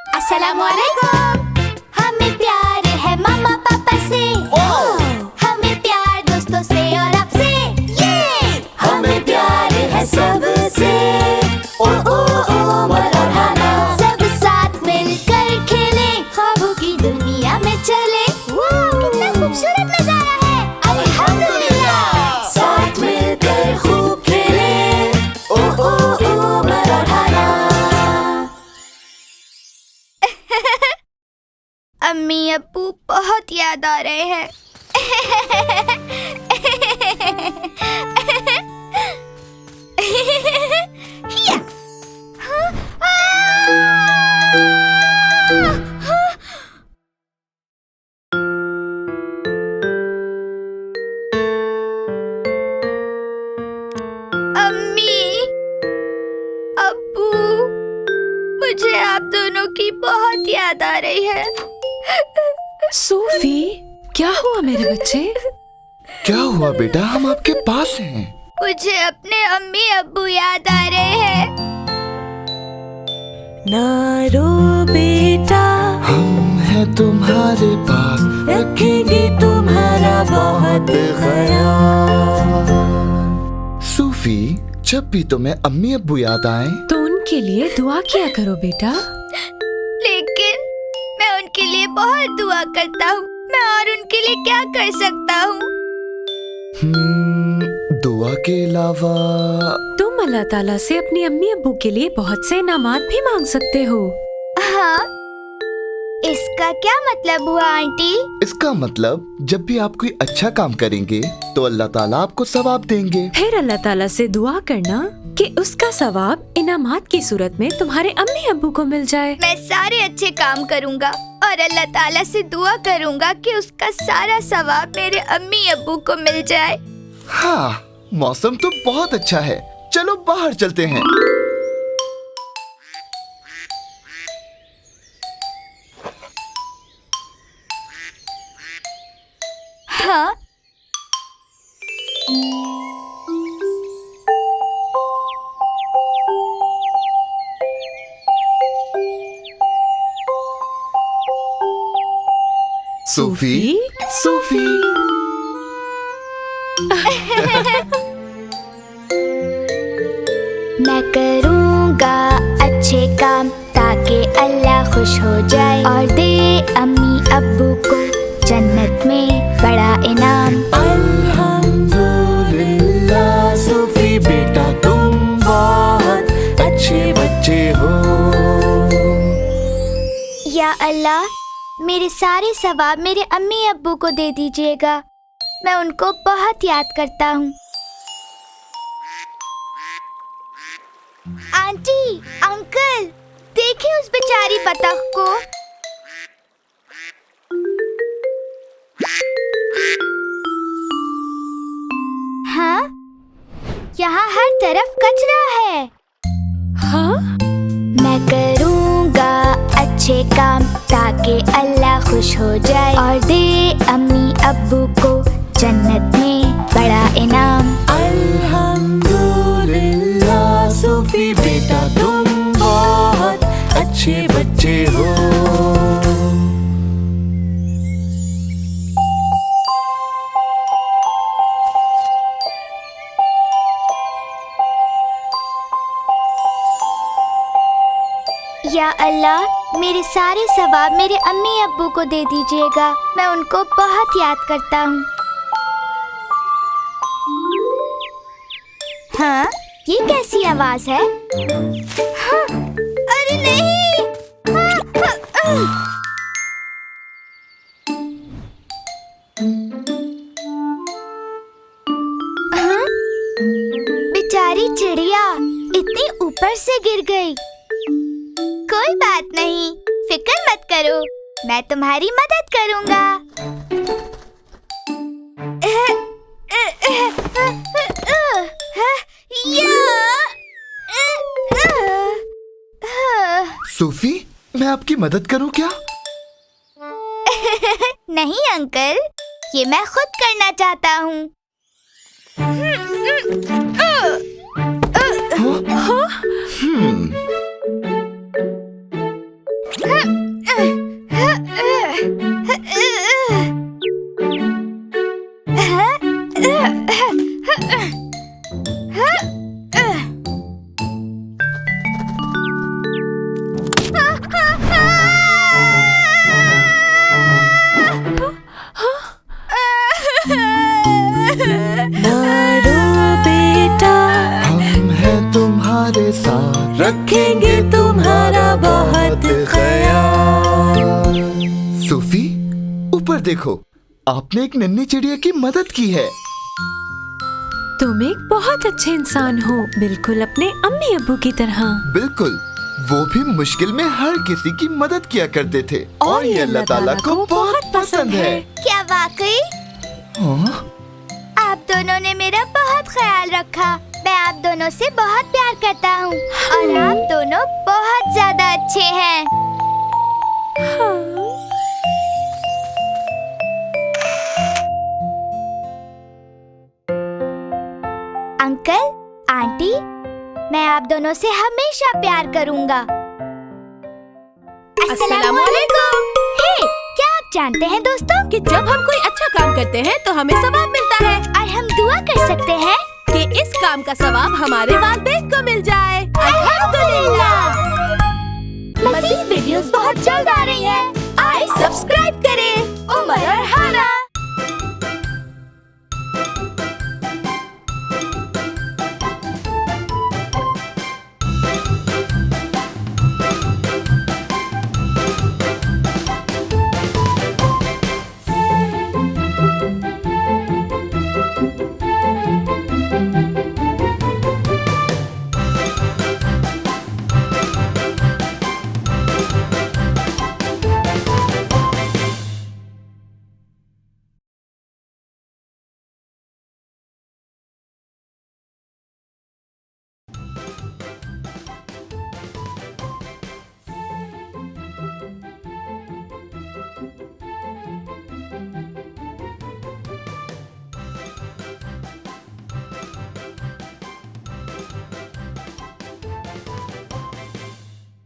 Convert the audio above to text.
अस्सलामुअलैकुम। हमें प्यार है मामा पापा से, हमें प्यार दोस्तों से और आपसे, हमें प्यार है सबसे। ओ ओ ओमर और हाना, सब साथ मिलकर खेले, ख्वाबों की दुनिया में चले। कितना खूबसूरत नजारा है, अल्हम्दुलिल्लाह। साथ मिलकर खूब खेले, ओ ओ ओमर और हाना। अम्मी अब्बू बहुत याद आ रहे हैं। अम्मी अब्बू, मुझे आप दोनों की बहुत याद आ रही है। सोफी, क्या हुआ मेरे बच्चे? क्या हुआ बेटा? हम आपके पास हैं। मुझे अपने अम्मी अब्बू याद आ रहे हैं। ना रो बेटा, हम हैं तुम्हारे पास, रखेंगे तुम्हारा बहुत ख्याल। सूफी, जब भी तुम्हें अम्मी अब्बू याद आए तो उनके लिए दुआ किया करो बेटा। लेकिन मैं उनके लिए बहुत दुआ करता हूँ। मैं और उनके लिए क्या कर सकता हूँ? दुआ के अलावा तुम अल्लाह ताला से अपनी अम्मी अब्बू के लिए बहुत से इनामात भी मांग सकते हो। हाँ, इसका क्या मतलब हुआ आंटी? इसका मतलब जब भी आप कोई अच्छा काम करेंगे तो अल्लाह ताला आपको सवाब देंगे। फिर अल्लाह ताला से दुआ करना कि उसका सवाब इनामात की सूरत में तुम्हारे अम्मी अब्बू को मिल जाए। मैं सारे अच्छे काम करूँगा और अल्लाह ताला से दुआ करूँगा कि उसका सारा सवाब मेरे अम्मी अब्बू को मिल जाए। हाँ, मौसम तो बहुत अच्छा है, चलो बाहर चलते हैं। हाँ, सूफी, सूफी, मैं करूँगा अच्छे काम ताकि अल्लाह खुश हो जाए और दे अम्मी अब्बू को जन्नत में बड़ा इनाम। अल्हम्दुलिल्लाह, सूफी बेटा तुम बहुत अच्छे बच्चे हो। या अल्लाह, मेरे सारे सवाब मेरे अम्मी अब्बू को दे दीजिएगा। मैं उनको बहुत याद करता हूँ। आंटी, अंकल, देखिए उस बेचारी बतख को। हाँ, यहाँ हर तरफ कचरा है। हाँ? मैं करूँगा अच्छे काम ताकि अल्लाह खुश हो जाए और दे अम्मी अब्बू को जन्नत में बड़ा इनाम। अल्हम्दुलिल्लाह, सूफी बेटा तुम बहुत अच्छे बच्चे हो। या अल्लाह, मेरे सारे सवाब मेरे अम्मी अब्बू को दे दीजिएगा। मैं उनको बहुत याद करता हूँ। हाँ, ये कैसी आवाज है? हाँ, अरे नहीं! हाँ? बेचारी चिड़िया इतनी ऊपर से गिर गई। कोई बात नहीं, फिक्र मत करो, मैं तुम्हारी मदद करूँगा। सूफी, मैं आपकी मदद करूं क्या? नहीं अंकल, ये मैं खुद करना चाहता हूँ। देखो, आपने एक नन्ही चिड़िया की मदद की है। तुम एक बहुत अच्छे इंसान हो, बिल्कुल अपने अम्मी अब्बू की तरह। बिल्कुल, वो भी मुश्किल में हर किसी की मदद किया करते थे और ये अल्लाह ताला को बहुत पसंद है। क्या वाकई? हाँ? आप दोनों ने मेरा बहुत ख्याल रखा। मैं आप दोनों से बहुत प्यार करता हूँ और आप दोनों बहुत ज्यादा अच्छे हैं। अंकल, आंटी, मैं आप दोनों से हमेशा प्यार करूँगा। अस्सलाम वालेकुम। हे, क्या आप जानते हैं दोस्तों कि जब हम कोई अच्छा काम करते हैं तो हमें सवाब मिलता है और हम दुआ कर सकते हैं कि इस काम का सवाब हमारे वालिदैन को मिल जाए। अल्हम्दुलिल्लाह। मज़ीद वीडियोस बहुत जल्द आ रही हैं।